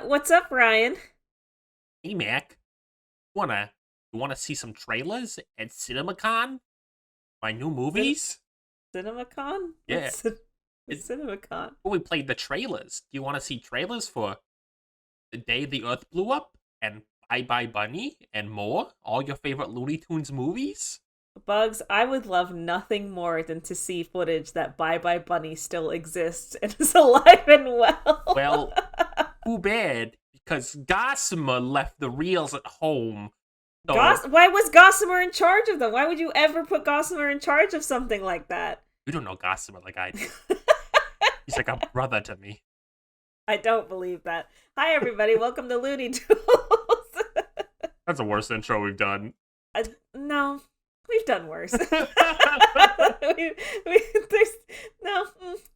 What's up, Ryan? Hey Mac, you wanna see some trailers at CinemaCon? My new movies? CinemaCon? Yeah, What's it, CinemaCon? we played the trailers. Do you want to see trailers for The Day the Earth Blew Up and Bye Bye Bunny and more? All your favorite Looney Tunes movies? Bugs, I would love nothing more than to see footage that Bye Bye Bunny still exists and is alive and well. Well, too bad because Gossamer left the reels at home. So Why was Gossamer in charge of them? Why would you ever put Gossamer in charge of something like that? you don't know Gossamer like I do. He's like a brother to me. I don't believe that. Hi, everybody. Welcome to Looney Tunes. That's the worst intro we've done. No, we've done worse.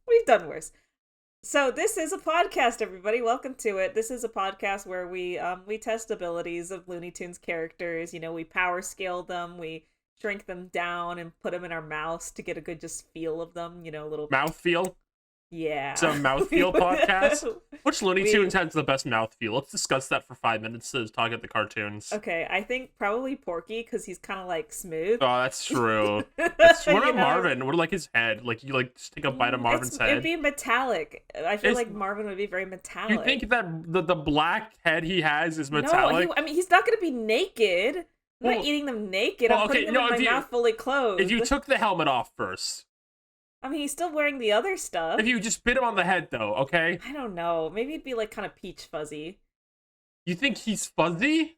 We've done worse. So this is a podcast, everybody. Welcome to it. This is a podcast where we test abilities of Looney Tunes characters. You know, we power scale them, we shrink them down and put them in our mouths to get a good just feel of them. You know, a little Mouthfeel? yeah. It's a mouthfeel podcast. Which Looney Tunes has the best mouthfeel? Let's discuss that for 5 minutes to talk at the cartoons. Okay, I think probably Porky because he's kind of like smooth. Oh, that's true. What about Marvin? What like his head? Like you like just take a bite of Marvin's head. It'd be metallic. I feel like Marvin would be very metallic. You think that the black head he has is metallic? No, he's not gonna be naked. I'm not eating them naked. I'm putting them in my mouth fully closed. If you took the helmet off first. I mean, he's still wearing the other stuff. If you just bit him on the head, though, okay? I don't know. Maybe it'd be like kind of peach fuzzy. You think he's fuzzy?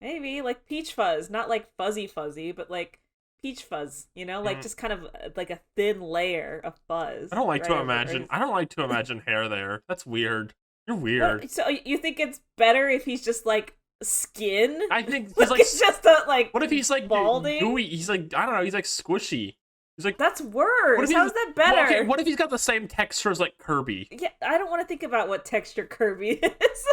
Maybe like peach fuzz, not like fuzzy, but like peach fuzz. You know, like just kind of like a thin layer of fuzz. I don't like to imagine. I don't like to imagine hair there. That's weird. You're weird. What? So you think it's better if he's just like skin? I think he's like it's just a, like. What if he's like balding? Gooey? He's like I don't know. He's like squishy. He's like that's worse. How's that better? Well, okay, what if he's got the same texture as like Kirby? Yeah, I don't want to think about what texture Kirby is.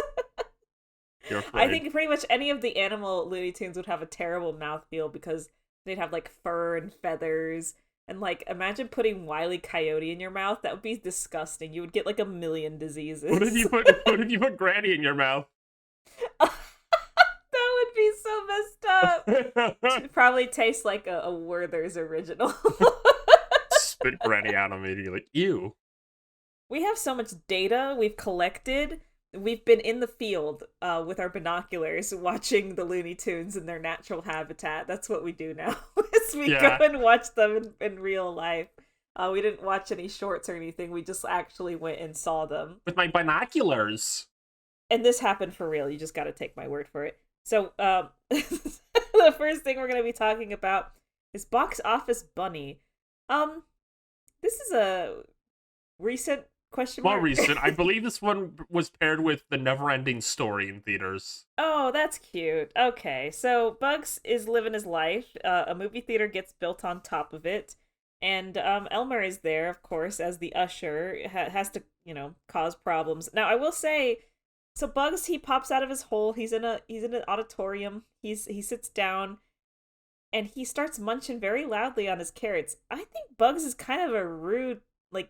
I think pretty much any of the animal Looney Tunes would have a terrible mouthfeel because they'd have like fur and feathers. And like, imagine putting Wile E. Coyote in your mouth. That would be disgusting. You would get like a million diseases. What if you put Granny in your mouth? That would be so messed up. It'd probably taste like a Werther's original. Spit Granny out immediately. Ew. We have so much data we've collected. We've been in the field with our binoculars watching the Looney Tunes in their natural habitat. That's what we do now. Is we go and watch them in real life. We didn't watch any shorts or anything. We just actually went and saw them. With my binoculars. And this happened for real. You just got to take my word for it. So, the first thing we're going to be talking about is Box Office Bunny. This is a recent question mark. More recent. I believe this one was paired with The Never-Ending Story in theaters. Oh, that's cute. Okay, so Bugs is living his life. A movie theater gets built on top of it. And Elmer is there, of course, as the usher. Has to, cause problems. Now, I will say... So Bugs, he pops out of his hole. He's in an auditorium. He sits down, and he starts munching very loudly on his carrots. I think Bugs is kind of a rude, like,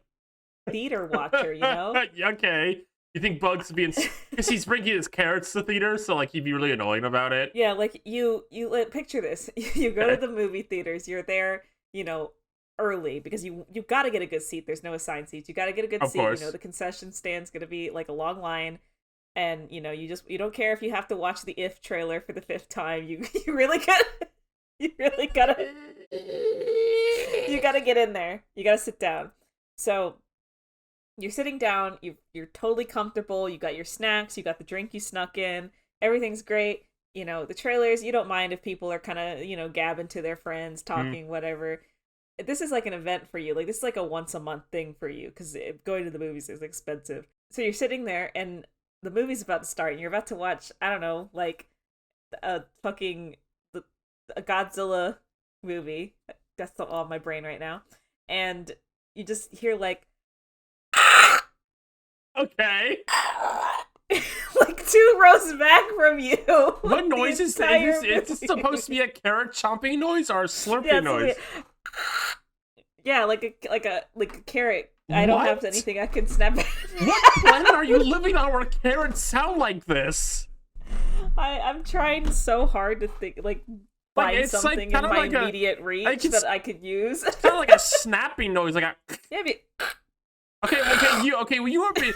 theater watcher, you know? Okay. You think Bugs being because he's bringing his carrots to theater, so like he'd be really annoying about it. Yeah, like you picture this. You go to the movie theaters. You're there, early because you got to get a good seat. There's no assigned seats. You got to get a good seat. Course. The concession stand's gonna be like a long line. And, you don't care if you have to watch the If trailer for the 5th time. You really gotta get in there. You gotta sit down. So, you're sitting down, you're totally comfortable, you got your snacks, you got the drink you snuck in, everything's great. The trailers, you don't mind if people are kind of, gabbing to their friends, talking, whatever. This is like an event for you. Like, this is like a once a month thing for you, because going to the movies is expensive. So you're sitting there, and the movie's about to start, and you're about to watch, I don't know, like, a Godzilla movie. That's all in my brain right now. And you just hear, like... Okay. like 2 rows back from you. What noise is this? Is this supposed to be a carrot chomping noise or a slurping noise? Yeah, like a carrot I don't have What? anything I can snap at. What planet are you living on where carrots sound like this? I'm trying so hard to think, like, find it's something like, in my like immediate reach that I could use. It's kind of like a snapping noise, like a. Yeah, Okay, well, you're making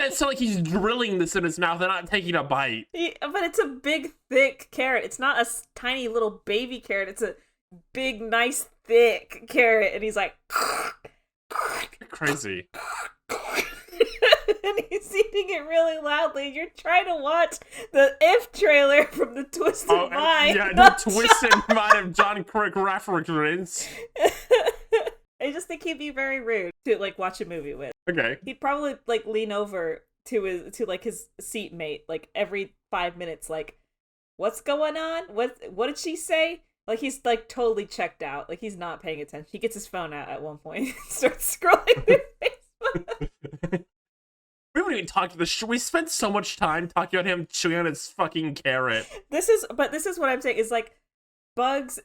it sound like he's drilling this in his mouth and not taking a bite. but it's a big, thick carrot. It's not a tiny little baby carrot. It's a big, nice, thick carrot, and he's like, crazy. and he's eating it really loudly. You're trying to watch the If trailer from the Twisted Mind. Yeah, the Twisted Mind of John Crick reference. I just think he'd be very rude to like watch a movie with. Okay. He'd probably like lean over to his seatmate like every 5 minutes, like, what's going on? What did she say? Like he's like totally checked out. Like he's not paying attention. He gets his phone out at one point and starts scrolling through Facebook. We haven't even talked to the show. We spent so much time talking about him chewing on his fucking carrot. This is what I'm saying is like Bugs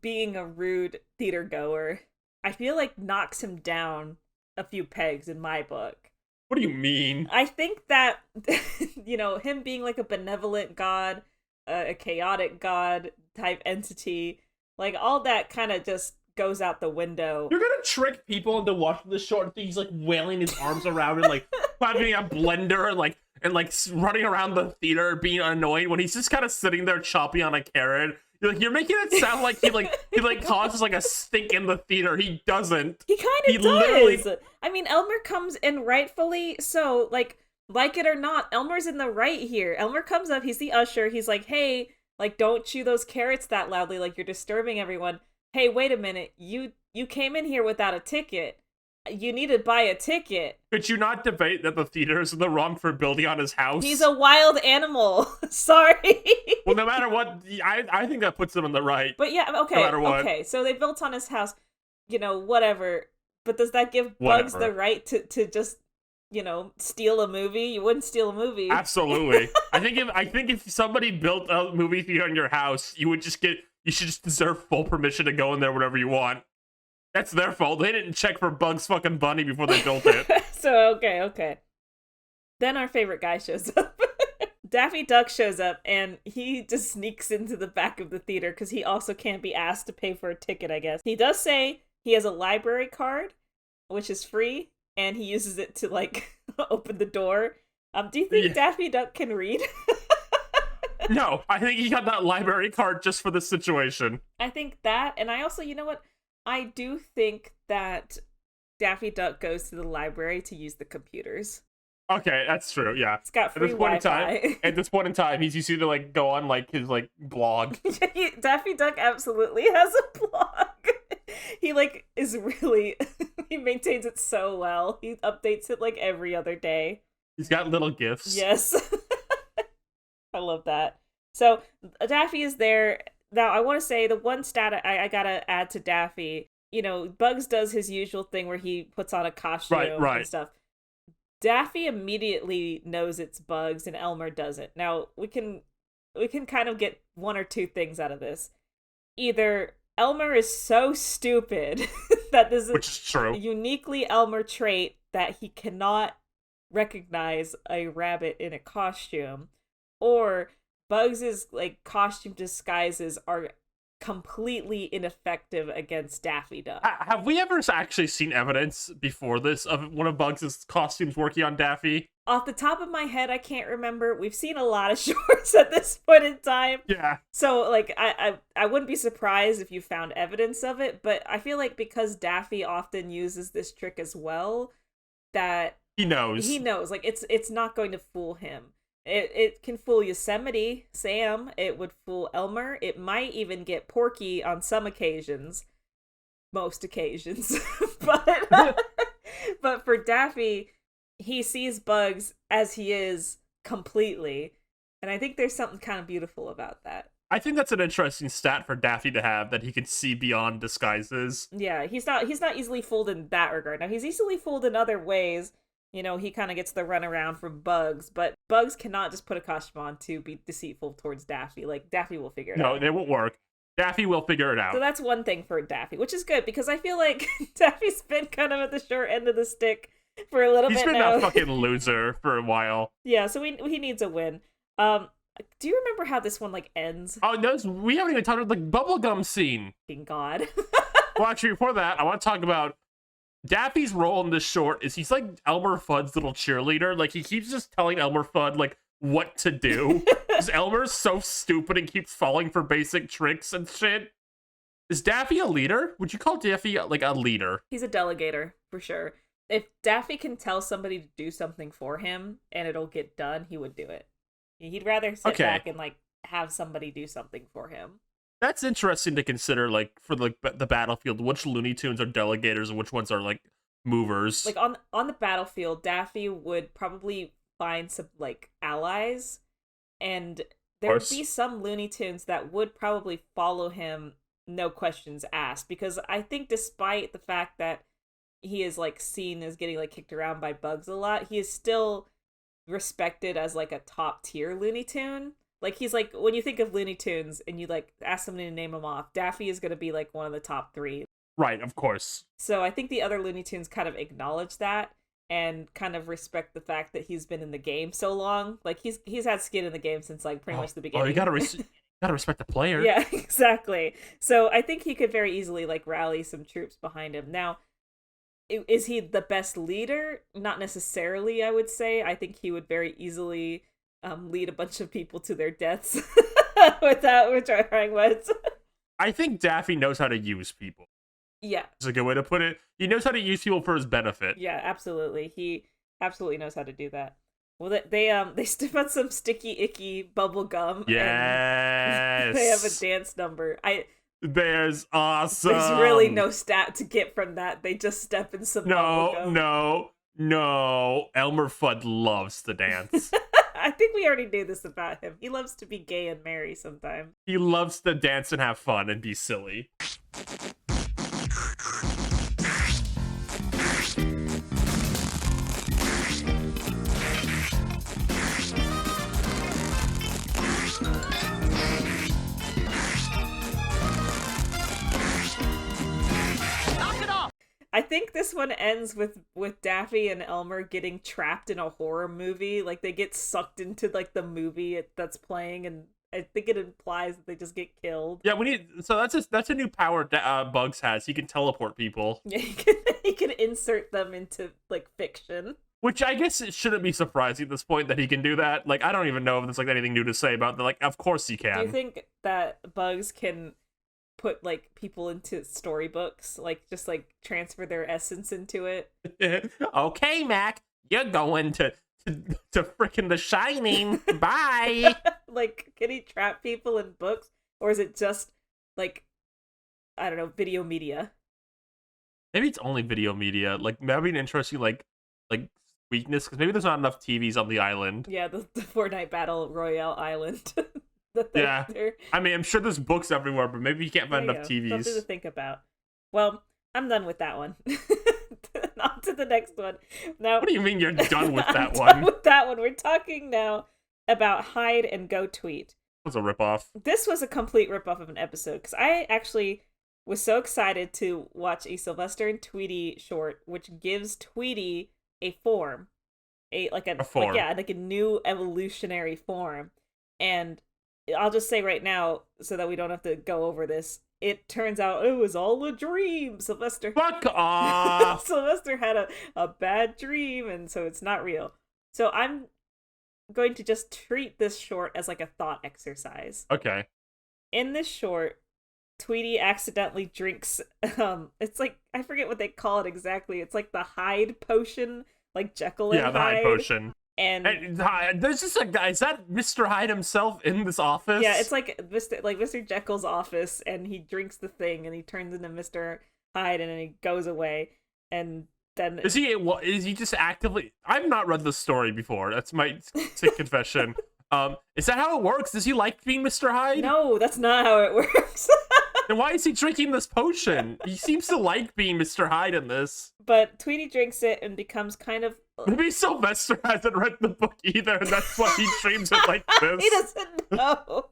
being a rude theater goer, I feel like knocks him down a few pegs in my book. What do you mean? I think that, him being like a benevolent god, a chaotic god type entity, like all that kind of just goes out the window. You're gonna trick people into watching this show and think he's like wailing his arms around and like having a blender and running around the theater being annoying when he's just kind of sitting there chopping on a carrot. You're making it sound like he causes like a stink in the theater. He doesn't. He kind of does. Literally... I mean, Elmer comes in rightfully so. Like it or not, Elmer's in the right here. Elmer comes up. He's the usher. He's like, hey, like, don't chew those carrots that loudly. Like, you're disturbing everyone. Hey, wait a minute. You came in here without a ticket. You need to buy a ticket. Could you not debate that the theater is in the wrong for building on his house? He's a wild animal. Sorry. Well, no matter what, I think that puts him in the right. But yeah, okay. No matter what. Okay, so they built on his house, whatever. But does that give Bugs the right to just, steal a movie? You wouldn't steal a movie. Absolutely. I think if somebody built a movie theater in your house, you should just deserve full permission to go in there whenever you want. That's their fault. They didn't check for Bugs fucking Bunny before they built it. So, okay. Then our favorite guy shows up. Daffy Duck shows up, and he just sneaks into the back of the theater because he also can't be asked to pay for a ticket, I guess. He does say he has a library card, which is free, and he uses it to, like, open the door. Do you think Daffy Duck can read? No, I think he got that library card just for this situation. I think that, and I also, you know what? I do think that Daffy Duck goes to the library to use the computers. Okay, that's true, yeah. It's got free Wi-Fi. At this point in time, he's used to, like, go on, like, his, like, blog. Daffy Duck absolutely has a blog. He, like, is really... he maintains it so well. He updates it, like, every other day. He's got little gifts. Yes. I love that. So, Daffy is there... Now, I want to say the one stat I gotta add to Daffy, Bugs does his usual thing where he puts on a costume and stuff. Daffy immediately knows it's Bugs and Elmer doesn't. Now, we can kind of get one or two things out of this. Either Elmer is so stupid that this is a uniquely Elmer trait that he cannot recognize a rabbit in a costume, or Bugs' like costume disguises are completely ineffective against Daffy Duck. Have we ever actually seen evidence before this of one of Bugs' costumes working on Daffy? Off the top of my head, I can't remember. We've seen a lot of shorts at this point in time. Yeah. So, like, I wouldn't be surprised if you found evidence of it, but I feel like because Daffy often uses this trick as well, that... He knows. Like, it's not going to fool him. It can fool Yosemite Sam. It would fool Elmer. It might even get Porky on some occasions. Most occasions. But for Daffy, he sees Bugs as he is completely. And I think there's something kind of beautiful about that. I think that's an interesting stat for Daffy to have, that he can see beyond disguises. Yeah, he's not easily fooled in that regard. Now, he's easily fooled in other ways. He kind of gets the runaround from Bugs, but Bugs cannot just put a costume on to be deceitful towards Daffy. Like, Daffy will figure it out. No, it won't work. Daffy will figure it out. So that's one thing for Daffy, which is good because I feel like Daffy's been kind of at the short end of the stick for a little bit now. He's been a fucking loser for a while. Yeah, so he needs a win. Do you remember how this one like ends? Oh, no, we haven't even talked about the bubblegum scene. Thank God. Well, actually, before that, I want to talk about Daffy's role in this short is he's like Elmer Fudd's little cheerleader. Like, he keeps just telling Elmer Fudd, like, what to do. Because Elmer's so stupid and keeps falling for basic tricks and shit. Is Daffy a leader? Would you call Daffy, like, a leader? He's a delegator, for sure. If Daffy can tell somebody to do something for him and it'll get done, he would do it. He'd rather sit back and, like, have somebody do something for him. That's interesting to consider, like, for the battlefield, which Looney Tunes are delegators and which ones are, like, movers. Like, on the battlefield, Daffy would probably find some, like, allies, and there would be some Looney Tunes that would probably follow him, no questions asked, because I think despite the fact that he is, like, seen as getting, like, kicked around by bugs a lot, he is still respected as, like, a top-tier Looney Tune. Like, he's like, when you think of Looney Tunes and you, like, ask somebody to name them off, Daffy is going to be, like, one of the top 3. Right, of course. So I think the other Looney Tunes kind of acknowledge that and kind of respect the fact that he's been in the game so long. Like, he's had skin in the game since, like, pretty much the beginning. Oh, you gotta respect the player. Yeah, exactly. So I think he could very easily, like, rally some troops behind him. Now, is he the best leader? Not necessarily, I would say. I think he would very easily lead a bunch of people to their deaths without trying was. I think Daffy knows how to use people. Yeah. That's a good way to put it. He knows how to use people for his benefit. Yeah, absolutely. He absolutely knows how to do that. Well, they step on some sticky, icky bubble gum. Yes. They have a dance number. There's awesome. There's really no stat to get from that. They just step in some bubble gum. No. Elmer Fudd loves to dance. I think we already knew this about him. He loves to be gay and merry sometimes. He loves to dance and have fun and be silly. I think this one ends with Daffy and Elmer getting trapped in a horror movie. Like, they get sucked into, like, the movie that's playing, and I think it implies that they just get killed. Yeah, that's a new power Bugs has. He can teleport people. Yeah, he can insert them into, like, fiction. Which I guess it shouldn't be surprising at this point that he can do that. Like, I don't even know if there's, like, anything new to say about that. Like, of course he can. Do you think that Bugs can put, like, people into storybooks, like, just, like, transfer their essence into it? Okay, Mac, you're going to frickin' The Shining. Bye. Like, can he trap people in books, or is it just, like, I don't know, video media? Maybe it's only video media. Like, that'd be an interesting, like weakness, because maybe there's not enough TVs on the island. Yeah, the Fortnite Battle Royale island. Yeah, I mean, I'm sure there's books everywhere, but maybe you can't find enough TVs. Something to think about. Well, I'm done with that one. On to the next one. Now, what do you mean you're done with that one? Done with that one. We're talking now about Hyde and Go Tweet. It was a ripoff. This was a complete ripoff of an episode, because I actually was so excited to watch a Sylvester and Tweety short, which gives Tweety a form, a form. Like a new evolutionary form. And I'll just say right now, so that we don't have to go over this, it turns out it was all a dream. Sylvester. Fuck off! Sylvester had a bad dream, and so it's not real. So I'm going to just treat this short as like a thought exercise. Okay. In this short, Tweety accidentally drinks, it's like, I forget what they call it exactly. It's like the Hyde potion, like Jekyll and Hyde. Yeah, the Hyde potion. And there's just a guy. Is that Mr. Hyde himself in this office? Yeah, it's like Mr. Jekyll's office, and he drinks the thing, and he turns into Mr. Hyde, and then he goes away. And then is he just actively? I've not read the story before. That's my sick confession. Is that how it works? Does he like being Mr. Hyde? No, that's not how it works. Then why is he drinking this potion? He seems to like being Mr. Hyde in this. But Tweety drinks it and becomes kind of Maybe Sylvester hasn't read the book either, and that's why he dreams it like this. He doesn't know.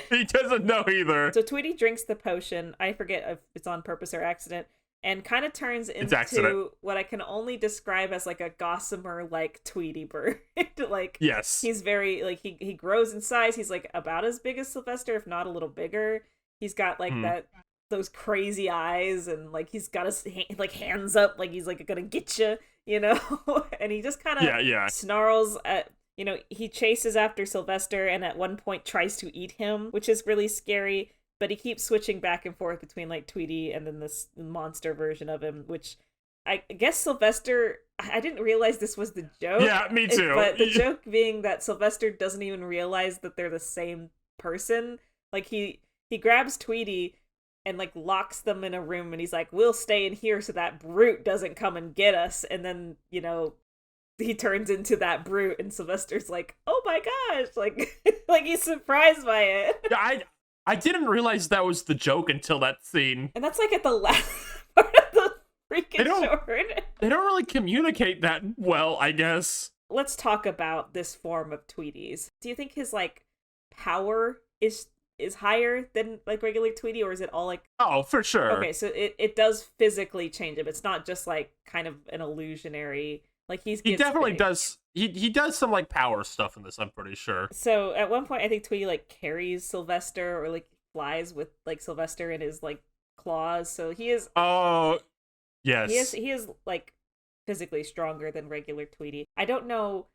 He doesn't know either. So Tweety drinks the potion. I forget if it's on purpose or accident. And kind of turns into what I can only describe as like a gossamer like Tweety bird. Like, yes, he's very like he grows in size. He's like about as big as Sylvester, if not a little bigger. He's got like those crazy eyes, and like he's got his like hands up, like he's like gonna get you, you know. And he just kind of snarls at. You know, he chases after Sylvester, and at one point tries to eat him, which is really scary. But he keeps switching back and forth between, like, Tweety and then this monster version of him, which I guess Sylvester... I didn't realize this was the joke. Yeah, me too. But the joke being that Sylvester doesn't even realize that they're the same person. Like, he grabs Tweety and, like, locks them in a room, and he's like, we'll stay in here so that brute doesn't come and get us. And then, you know... he turns into that brute, and Sylvester's like, oh my gosh, like, like he's surprised by it. Yeah, I didn't realize that was the joke until that scene. And that's like at the last part of the freaking short. They don't really communicate that well, I guess. Let's talk about this form of Tweety's. Do you think his, like, power is higher than, like, regular Tweety, or is it all, like... Oh, for sure. Okay, so it does physically change him. It's not just, like, kind of an illusionary... Like, he definitely does. He does some, like, power stuff in this, I'm pretty sure. So at one point, I think Tweety, like, carries Sylvester, or, like, flies with, like, Sylvester in his, like, claws. So he is. Oh, yes. He is like physically stronger than regular Tweety. I don't know,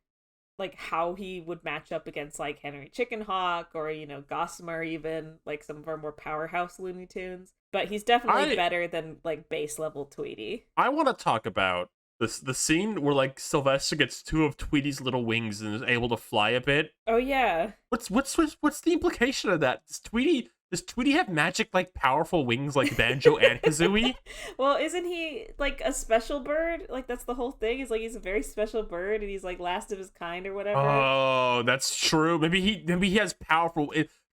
like, how he would match up against, like, Henry Chickenhawk or, you know, Gossamer, even, like, some of our more powerhouse Looney Tunes. But he's definitely better than, like, base level Tweety. I want to talk about the scene where, like, Sylvester gets two of Tweety's little wings and is able to fly a bit. Oh yeah. What's the implication of that? Does Tweety have magic, like, powerful wings like Banjo and Kazooie? Well, isn't he, like, a special bird? Like, that's the whole thing. He's like, he's a very special bird, and he's, like, last of his kind or whatever. Oh, that's true. Maybe he has powerful...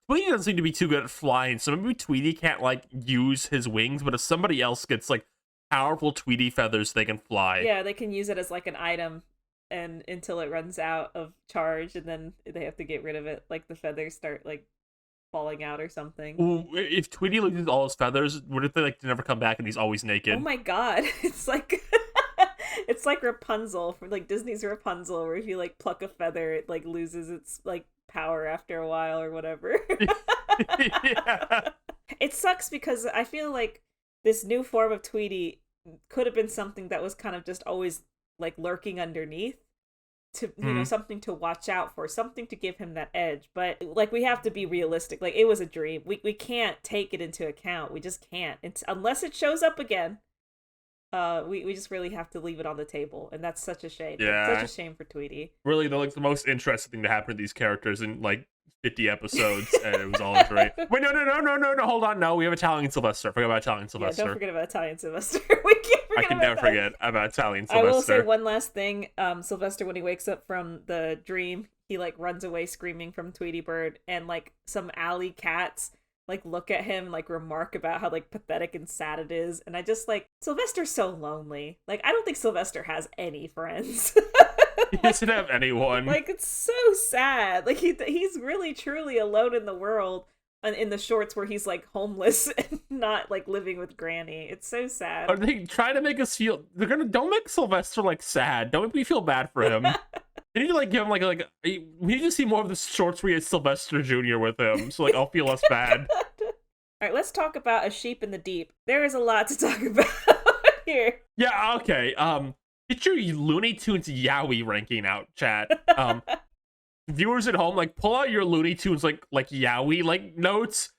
Tweety doesn't seem to be too good at flying, so maybe Tweety can't, like, use his wings, but if somebody else gets, like, powerful Tweety feathers, they can fly. Yeah, they can use it as, like, an item and until it runs out of charge, and then they have to get rid of it. Like, the feathers start, like, falling out or something. Ooh, if Tweety loses all his feathers, what if they, like, never come back and he's always naked? Oh my god, it's like it's like Rapunzel from, like, Disney's Rapunzel, where if you, like, pluck a feather, it, like, loses its, like, power after a while or whatever. Yeah. It sucks because I feel like this new form of Tweety could have been something that was kind of just always, like, lurking underneath. To, you know, something to watch out for, something to give him that edge. But, like, we have to be realistic. Like, it was a dream. We can't take it into account. We just can't. Unless it shows up again. We just really have to leave it on the table. And that's such a shame. Yeah. It's such a shame for Tweety. Really, the most interesting thing to happen to these characters in, like, 50 episodes, and it was all a dream. Wait, no, hold on. No, we have Italian Sylvester. Forget about Italian Sylvester. Yeah, don't forget about Italian Sylvester. We can't forget I can never forget about Italian Sylvester. I will say one last thing. Sylvester, when he wakes up from the dream, he, like, runs away screaming from Tweety Bird, and, like, some alley cats, like, look at him and, like, remark about how, like, pathetic and sad it is. And I just, like, Sylvester's so lonely. Like, I don't think Sylvester has any friends. He doesn't have anyone. Like, it's so sad. Like, he's really truly alone in the world, and in the shorts where he's, like, homeless and not, like, living with Granny. It's so sad. Are they trying to make us feel... Don't make Sylvester, like, sad. Don't make me feel bad for him. You need to, like, give him, like... We need to see more of the shorts where he has Sylvester Jr. with him, so, like, I'll feel less bad. Alright, let's talk about A Sheep in the Deep. There is a lot to talk about here. Yeah, okay. Get your Looney Tunes Yowie ranking out, chat. Viewers at home, like, pull out your Looney Tunes, like Yowie, like, notes.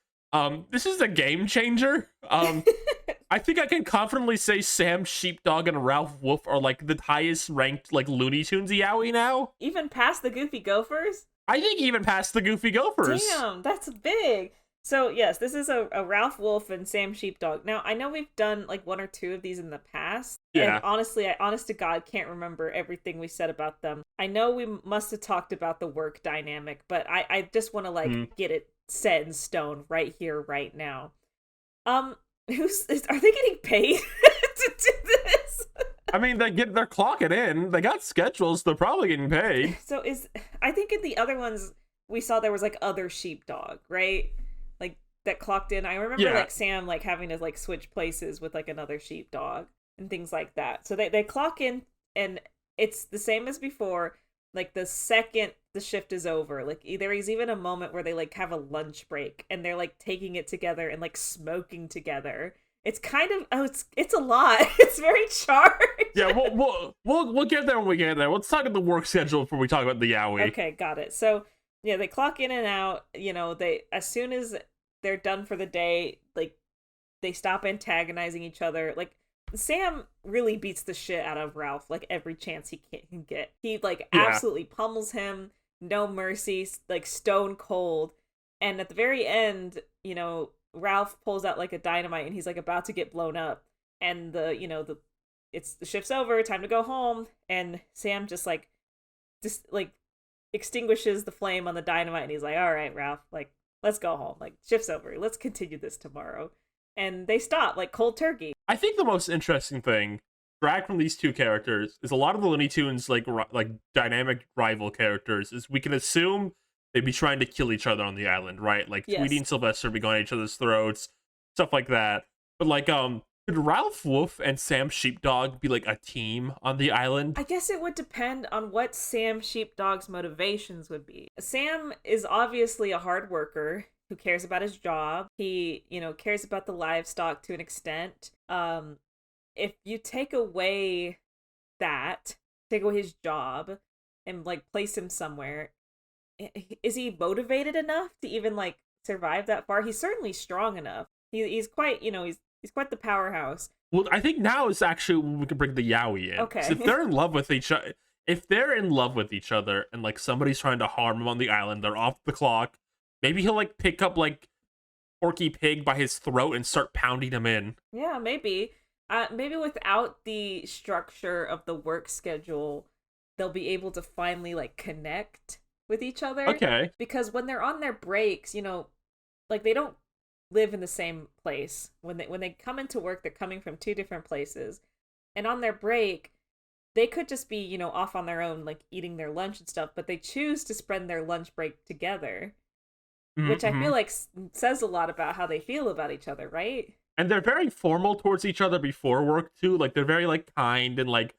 This is a game changer. I think I can confidently say Sam Sheepdog and Ralph Wolf are, like, the highest ranked, like, Looney Tunes Yowie now. Even past the Goofy Gophers? I think even past the Goofy Gophers. Damn, that's big. So, yes, this is a Ralph Wolf and Sam Sheepdog. Now, I know we've done, like, one or two of these in the past. Yeah. And honestly, I honest to God can't remember everything we said about them. I know we must have talked about the work dynamic, but I just want to, like, get it set in stone right here, right now. Are they getting paid to do this? I mean, they're clocking in. They got schedules. They're probably getting paid. So I think in the other ones we saw there was like other sheepdog, right? Like that clocked in. I remember Yeah. like Sam like having to like switch places with like another sheepdog and things like that. So they clock in and it's the same as before. Like the second the shift is over, like there is even a moment where they like have a lunch break and they're like taking it together and like smoking together. It's kind of it's a lot. It's very charged. Yeah, we'll get there when we get there. Let's talk about the work schedule before we talk about the yaoi. Okay, got it. So yeah, they clock in and out. You know, they as soon as they're done for the day, like they stop antagonizing each other. Like Sam really beats the shit out of Ralph like every chance he can get. He like absolutely pummels him, no mercy, like stone cold. And at the very end, you know, Ralph pulls out like a dynamite and he's like about to get blown up. And the shift's over, time to go home, and Sam just extinguishes the flame on the dynamite and he's like, all right, Ralph, like let's go home, like shift's over, let's continue this tomorrow. And they stop like cold turkey. I think the most interesting thing dragged from these two characters is a lot of the Looney Tunes like dynamic rival characters is we can assume they'd be trying to kill each other on the island, right? Like Yes. Tweety and Sylvester be going at each other's throats, stuff like that. But like could Ralph Wolf and Sam Sheepdog be like a team on the island? I guess it would depend on what Sam Sheepdog's motivations would be. Sam is obviously a hard worker who cares about his job. He, cares about the livestock to an extent. If you take away his job and like place him somewhere, is he motivated enough to even like survive that far? He's certainly strong enough. He's quite, he's quite the powerhouse. Well, I think now is actually when we can bring the yaoi in. Okay. So if they're in love with each other, and like somebody's trying to harm him on the island, they're off the clock. Maybe he'll like pick up like Porky Pig by his throat and start pounding him in. Yeah, maybe. Maybe without the structure of the work schedule, they'll be able to finally like connect with each other. Okay. Because when they're on their breaks, like they don't live in the same place. When they come into work, they're coming from two different places. And on their break, they could just be, off on their own, like eating their lunch and stuff, but they choose to spend their lunch break together. Mm-hmm. Which I feel like says a lot about how they feel about each other, right? And they're very formal towards each other before work too. Like they're very like kind and like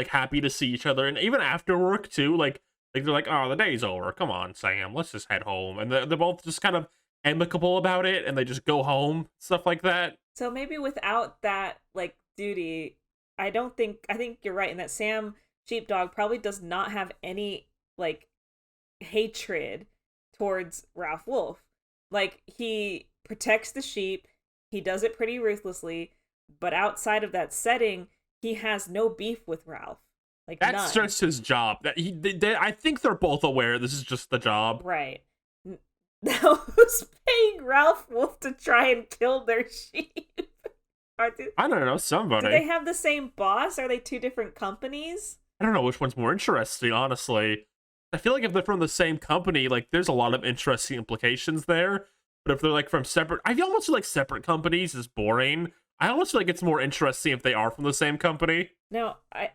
happy to see each other, and even after work too. Like they're like, oh, the day's over. Come on, Sam, let's just head home. And they're both just kind of amicable about it, and they just go home, stuff like that. So maybe without that like duty, I think you're right in that Sam Sheepdog probably does not have any like hatred towards Ralph Wolf. Like he protects the sheep, he does it pretty ruthlessly, but outside of that setting, he has no beef with Ralph. Like that's none. just his job. I think they're both aware this is just the job. Right. Now, who's paying Ralph Wolf to try and kill their sheep? I don't know, somebody. Do they have the same boss? Are they two different companies? I don't know which one's more interesting, honestly. I feel like if they're from the same company, like there's a lot of interesting implications there. But if they're like from separate, I almost feel like separate companies is boring. I almost feel like it's more interesting if they are from the same company. Now, I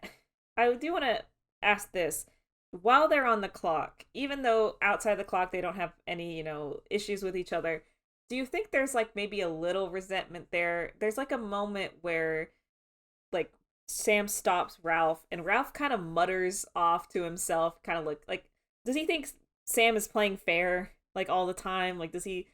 do want to ask this. While they're on the clock, even though outside the clock they don't have any, issues with each other, do you think there's like maybe a little resentment there? There's like a moment where like Sam stops Ralph and Ralph kind of mutters off to himself, kind of like does he think Sam is playing fair like all the time? Like does he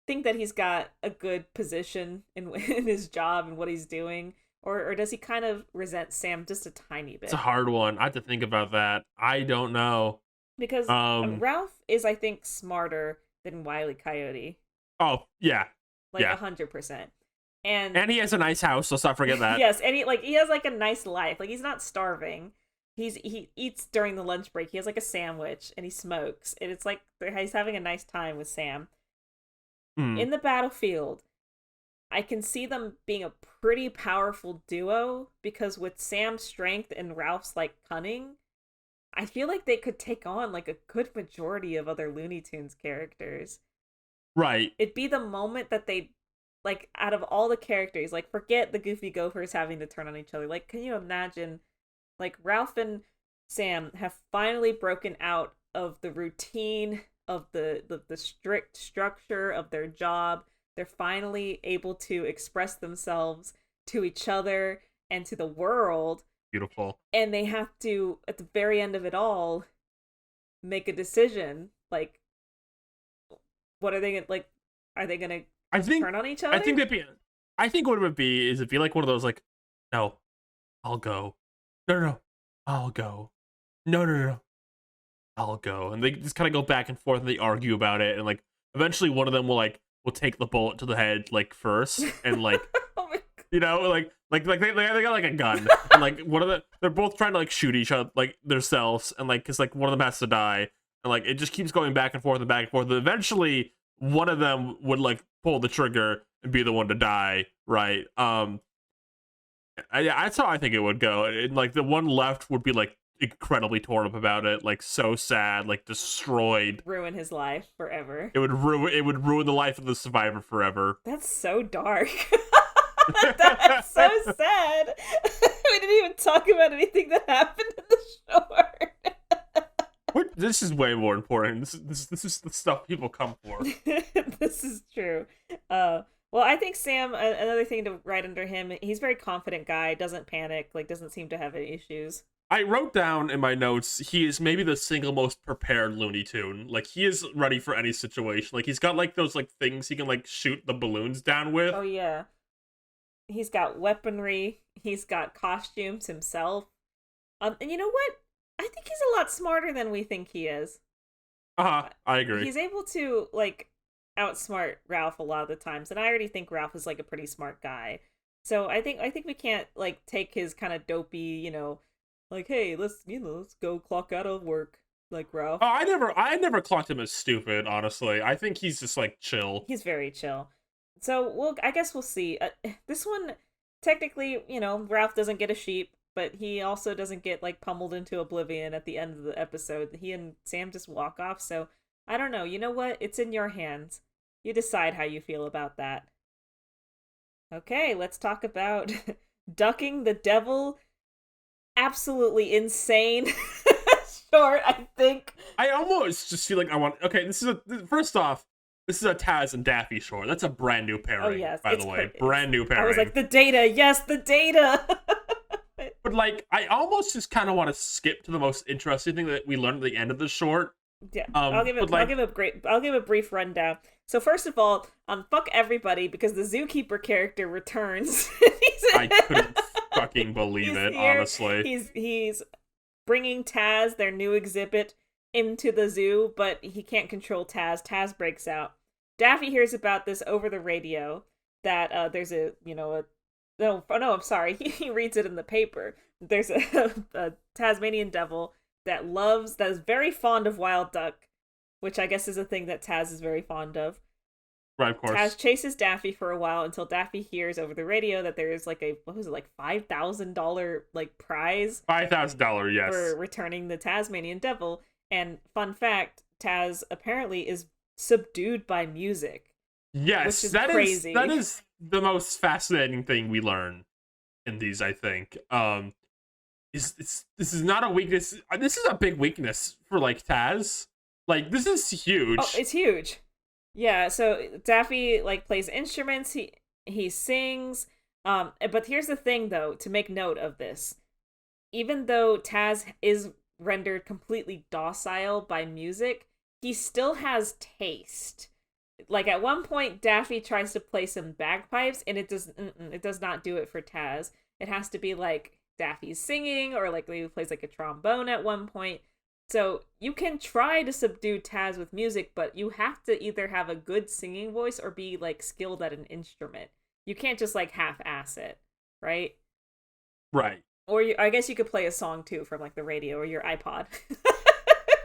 think that he's got a good position in his job and what he's doing? Or does he kind of resent Sam just a tiny bit? It's a hard one. I have to think about that. I don't know. Because Ralph is, I think, smarter than Wile E. Coyote. Oh, yeah. Like 100%. And he has a nice house, let's not forget that. Yes, and he has like a nice life. Like he's not starving. He eats during the lunch break. He has like a sandwich and he smokes. And it's like he's having a nice time with Sam. In the battlefield, I can see them being a pretty powerful duo because with Sam's strength and Ralph's like cunning, I feel like they could take on like a good majority of other Looney Tunes characters. Right. It'd be the moment that they like out of all the characters, like forget the Goofy Gophers having to turn on each other. Like, can you imagine, like Ralph and Sam have finally broken out of the routine of the strict structure of their job. They're finally able to express themselves to each other and to the world. Beautiful. And they have to, at the very end of it all, make a decision. Like, what are they gonna, like? Are they gonna turn on each other? I think what it would be is it'd be like one of those like, no, I'll go. No, I'll go. No, I'll go. And they just kind of go back and forth and they argue about it. And like eventually one of them will take the bullet to the head like first and like Oh my God. you know they got like a gun and like they're both trying to like shoot each other like themselves and like because like one of them has to die and like it just keeps going back and forth and back and forth. And eventually one of them would like pull the trigger and be the one to die, right? That's how I think it would go. And like the one left would be like incredibly torn up about it, like so sad, like destroyed, Ruin his life forever. It would ruin the life of the survivor forever. That's so dark. That's so sad. We didn't even talk about anything that happened in the short. This is way more important. This is the stuff people come for. This is true. Well, I think Sam, another thing to write under him, he's a very confident guy, doesn't panic, like doesn't seem to have any issues. I wrote down in my notes, he is maybe the single most prepared Looney Tune. Like, he is ready for any situation. Like, he's got, like, those, like, things he can, like, shoot the balloons down with. Oh, yeah. He's got weaponry. He's got costumes himself. And you know what? I think he's a lot smarter than we think he is. I agree. He's able to, like, outsmart Ralph a lot of the times. And I already think Ralph is, like, a pretty smart guy. So I think we can't, like, take his kind of dopey, you know, like, hey, let's go clock out of work, like Ralph. Oh, I never clocked him as stupid, honestly. I think he's just, like, chill. He's very chill. So, I guess we'll see. This one, technically, you know, Ralph doesn't get a sheep, but he also doesn't get, like, pummeled into oblivion at the end of the episode. He and Sam just walk off, so, I don't know. You know what? It's in your hands. You decide how you feel about that. Okay, let's talk about Ducking the Devil. Absolutely insane short, I think. I almost just feel like okay, first off, this is a Taz and Daffy short. That's a brand new pairing, oh, yes, by the way. Brand new pairing. I was like, the data, yes, the data. But like, I almost just kind of want to skip to the most interesting thing that we learned at the end of the short. Yeah, I'll give a brief rundown. So first of all, fuck everybody because the zookeeper character returns. I couldn't fucking believe it, here. Honestly. He's bringing Taz, their new exhibit, into the zoo, but he can't control Taz. Taz breaks out. Daffy hears about this over the radio, that there's I'm sorry, he reads it in the paper. There's a Tasmanian devil that is very fond of wild duck, which I guess is a thing that Taz is very fond of. Right, of course. Taz chases Daffy for a while until Daffy hears over the radio that there is like $5,000 like prize. $5,000, yes. For returning the Tasmanian devil. And fun fact, Taz apparently is subdued by music. Yes, which is crazy. That is the most fascinating thing we learn in these, I think. This is not a weakness. This is a big weakness for like Taz. Like, this is huge. Oh, it's huge. Yeah, so Daffy like plays instruments, he sings, but here's the thing though, to make note of this. Even though Taz is rendered completely docile by music, he still has taste. Like at one point Daffy tries to play some bagpipes and it does not do it for Taz. It has to be like Daffy's singing or like maybe plays like a trombone at one point. So you can try to subdue Taz with music, but you have to either have a good singing voice or be like skilled at an instrument. You can't just like half-ass it, right? Right. Or I guess you could play a song too from like the radio or your iPod.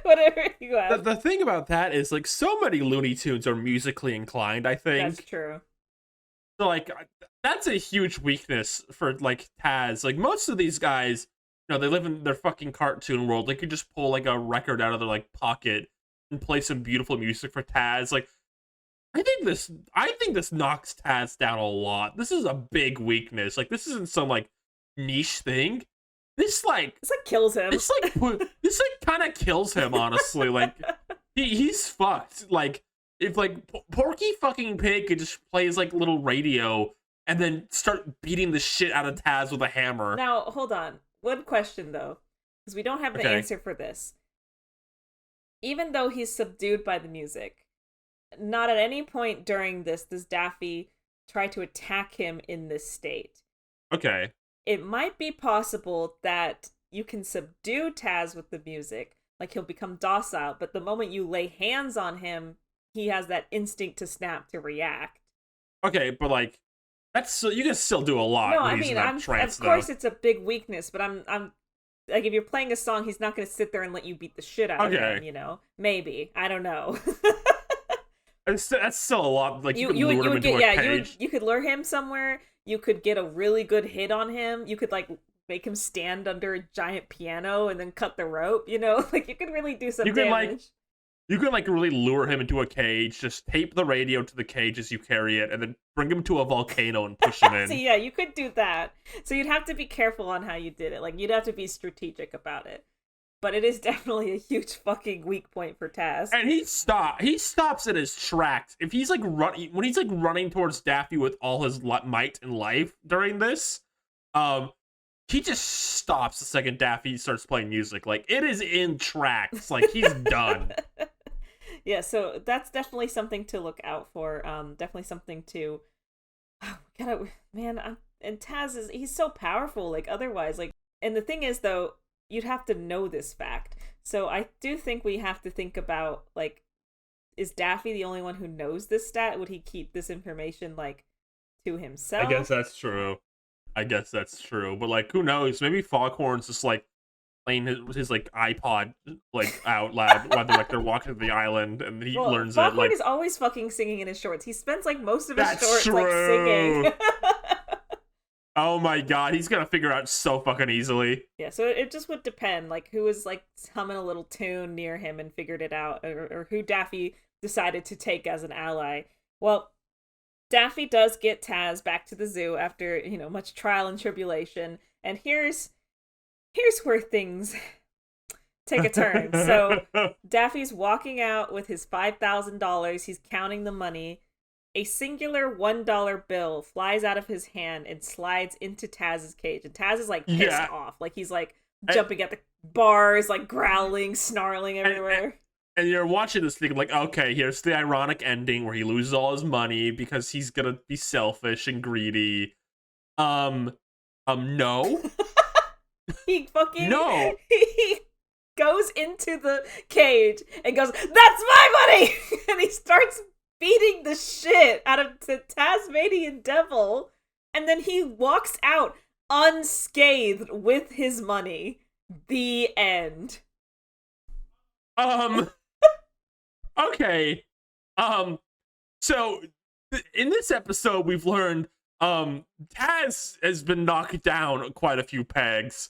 Whatever you have. The thing about that is like so many Looney Tunes are musically inclined, I think. That's true. So like that's a huge weakness for like Taz. Like most of these guys, you know, they live in their fucking cartoon world. They could just pull like a record out of their like pocket and play some beautiful music for Taz. Like I think this knocks Taz down a lot. This is a big weakness. Like, this isn't some like niche thing. This like This like kills him. this like kind of kills him, honestly. Like, he's fucked. Like, if like Porky fucking Pig could just play his like little radio and then start beating the shit out of Taz with a hammer. Now, hold on. One question though, because we don't have the answer for this. Even though he's subdued by the music, not at any point during this does Daffy try to attack him in this state. Okay. It might be possible that you can subdue Taz with the music, like he'll become docile, but the moment you lay hands on him, he has that instinct to snap, to react. Okay, but like, you can still do a lot. No, when I he's mean, in that trance, of course it's a big weakness, but I'm like, if you're playing a song, he's not going to sit there and let you beat the shit out of him, you know? Maybe. I don't know. That's still a lot. Like, you could lure him into a cage. You could lure him somewhere. You could get a really good hit on him. You could, like, make him stand under a giant piano and then cut the rope, you know? Like, you could really do some damage. You can, like, really lure him into a cage, just tape the radio to the cage as you carry it, and then bring him to a volcano and push him in. So, yeah, you could do that. So you'd have to be careful on how you did it. Like, you'd have to be strategic about it. But it is definitely a huge fucking weak point for Taz. And he stops in his tracks. If he's like when he's like running towards Daffy with all his might and life during this, he just stops the second Daffy starts playing music. Like, it is in tracks. Like, he's done. Yeah, so that's definitely something to look out for. Definitely something to, and Taz he's so powerful. Like, otherwise, like, and the thing is though, you'd have to know this fact. So I do think we have to think about, like, is Daffy the only one who knows this stat? Would he keep this information, like, to himself? I guess that's true. But, like, who knows? Maybe Foghorn's just, like, playing his like, iPod, like, out loud while they're walking to the island, and he learns Foghorn it, like... is always fucking singing in his shorts. He spends, like, most of his shorts, true. like, singing. Oh my god, he's gonna figure out so fucking easily. Yeah, so it just would depend, like, who was, like, humming a little tune near him and figured it out, or who Daffy decided to take as an ally. Well, Daffy does get Taz back to the zoo after, you know, much trial and tribulation, and here's where things take a turn. So, Daffy's walking out with his $5,000, he's counting the money. A singular $1 bill flies out of his hand and slides into Taz's cage. And Taz is, like, pissed off. Like, he's, like, jumping at the bars, like, growling, snarling everywhere. And you're watching this thinking, like, okay, here's the ironic ending where he loses all his money because he's gonna be selfish and greedy. No. He fucking... No. He goes into the cage and goes, "That's my money!" And he starts beating the shit out of the Tasmanian devil, and then he walks out unscathed with his money. The end. Okay. So in this episode we've learned Taz has been knocked down quite a few pegs.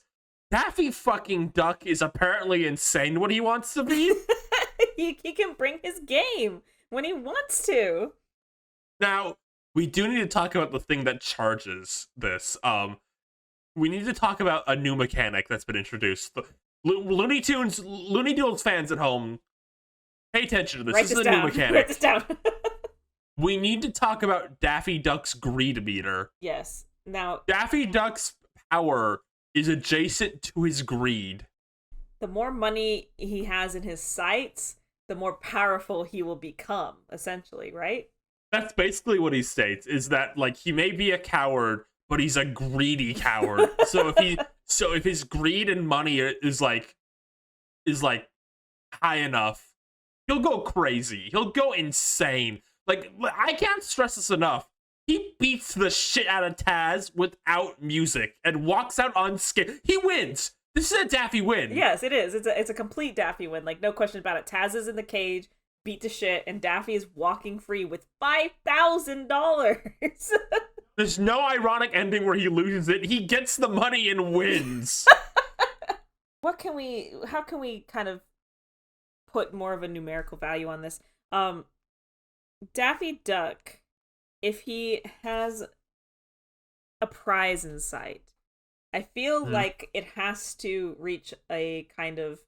Daffy fucking Duck is apparently insane when he wants to be. he can bring his game when he wants to. Now, we do need to talk about the thing that charges this. We need to talk about a new mechanic that's been introduced. Looney Tunes, Looney Duels fans at home, pay attention to this. This is a new mechanic. Write this down. We need to talk about Daffy Duck's greed meter. Yes. Now, Daffy Duck's power is adjacent to his greed. The more money he has in his sights, the more powerful he will become, essentially, right? That's basically what he states, is that, like, he may be a coward, but he's a greedy coward. so if his greed and money is high enough, he'll go crazy. He'll go insane. Like, I can't stress this enough. He beats the shit out of Taz without music and walks out unscathed. He wins. This is a Daffy win. Yes, it is. It's a complete Daffy win. Like, no question about it. Taz is in the cage, beat to shit, and Daffy is walking free with $5,000. There's no ironic ending where he loses it. He gets the money and wins. How can we kind of put more of a numerical value on this? Daffy Duck, if he has a prize in sight, I feel like it has to reach a kind of,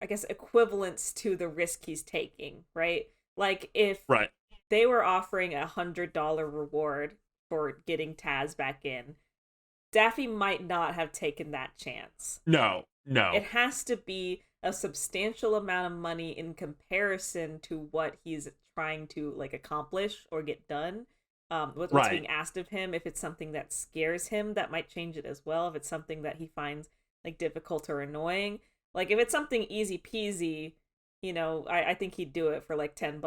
I guess, equivalence to the risk he's taking, right? Like if Right. they were offering $100 reward for getting Taz back in, Daffy might not have taken that chance. No. It has to be a substantial amount of money in comparison to what he's trying to like accomplish or get done. What's being asked of him. If it's something that scares him, that might change it as well. If it's something that he finds like difficult or annoying, like if it's something easy peasy, I think he'd do it for like $10,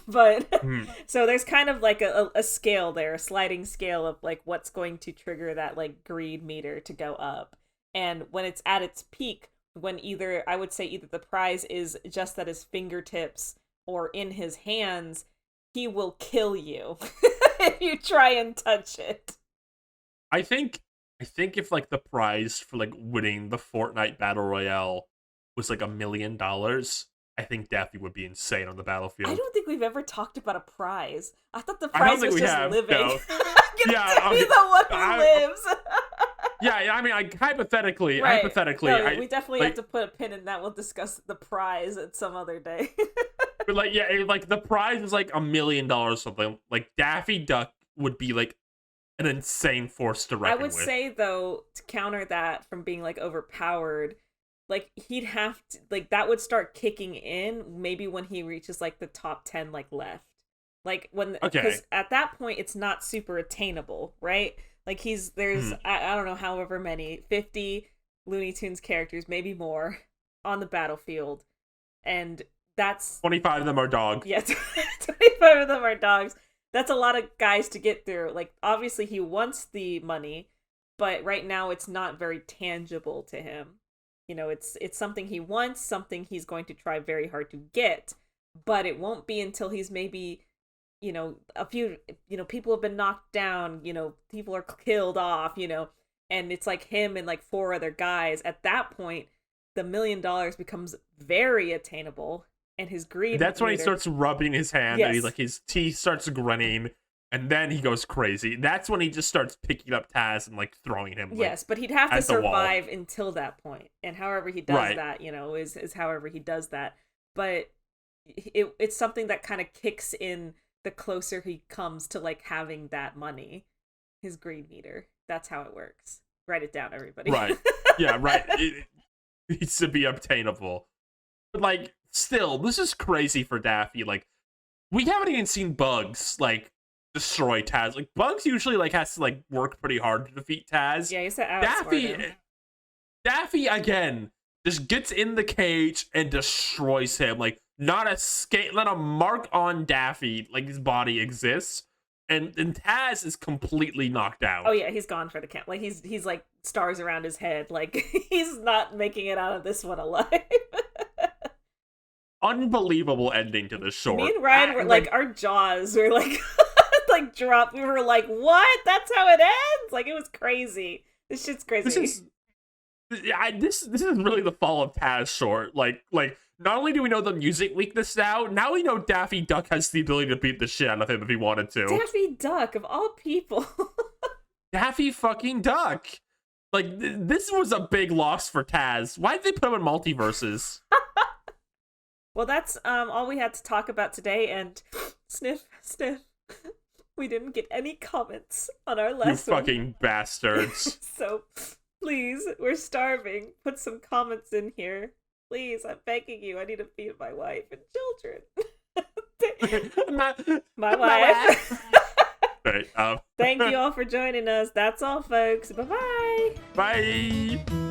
but so there's kind of like a scale there, a sliding scale of like what's going to trigger that like greed meter to go up. And when it's at its peak, when I would say either the prize is just at his fingertips or in his hands, he will kill you if you try and touch it. I think if like the prize for like winning the Fortnite Battle Royale was like $1 million, I think Daffy would be insane on the battlefield. I don't think we've ever talked about a prize. I thought the prize was just living. No. Daffy the one who lives. Yeah, I mean, like, hypothetically, right. We definitely have to put a pin in that. We'll discuss the prize at some other day. But like, yeah, like the prize is like $1 million or something. Like Daffy Duck would be like an insane force to reckon with. I would say though, to counter that from being like overpowered, like he'd have to, like that would start kicking in maybe when he reaches like the top 10 like left. Like when, because at that point it's not super attainable, right? Like there's I don't know, however many, 50 Looney Tunes characters, maybe more, on the battlefield, and that's 25 of them are dogs. Yeah, 25 of them are dogs. That's a lot of guys to get through. Like obviously he wants the money, but right now it's not very tangible to him. It's something he wants, something he's going to try very hard to get, but it won't be until he's maybe, a few, people have been knocked down, people are killed off, and it's like him and like 4 other guys. At that point, the $1 million becomes very attainable, and his greed. That's when he starts rubbing his hand, and he's like, his teeth starts grinning, and then he goes crazy. That's when he just starts picking up Taz and like throwing him. Like, yes, but he'd have to survive until that point, and however he does that, is however he does that. But it's something that kind of kicks in the closer he comes to like having that money, his greed meter. That's how it works. Write it down, everybody. Right. Yeah, right. It needs to be obtainable. But like, still, this is crazy for Daffy. Like, we haven't even seen Bugs like destroy Taz. Like, Bugs usually like has to like work pretty hard to defeat Taz. Yeah, he's to outsmart him. Daffy again just gets in the cage and destroys him. Like, not a mark on Daffy, like his body exists, and Taz is completely knocked out. Oh yeah, he's gone for the count. Like he's like stars around his head. Like he's not making it out of this one alive. Unbelievable ending to the short. Me and Ryan were like our jaws were like like dropped. We were like, what? That's how it ends? Like it was crazy. This shit's crazy. This is really the fall of Taz short. Like not only do we know the music weakness now we know Daffy Duck has the ability to beat the shit out of him if he wanted to. Daffy Duck, of all people. Daffy fucking Duck. Like, this was a big loss for Taz. Why did they put him in multiverses? Well, that's all we had to talk about today, and sniff, we didn't get any comments on our lesson. You fucking bastards. So, please, we're starving. Put some comments in here. Please, I'm begging you. I need to feed my wife and children. my wife. Right, Thank you all for joining us. That's all, folks. Bye-bye. Bye.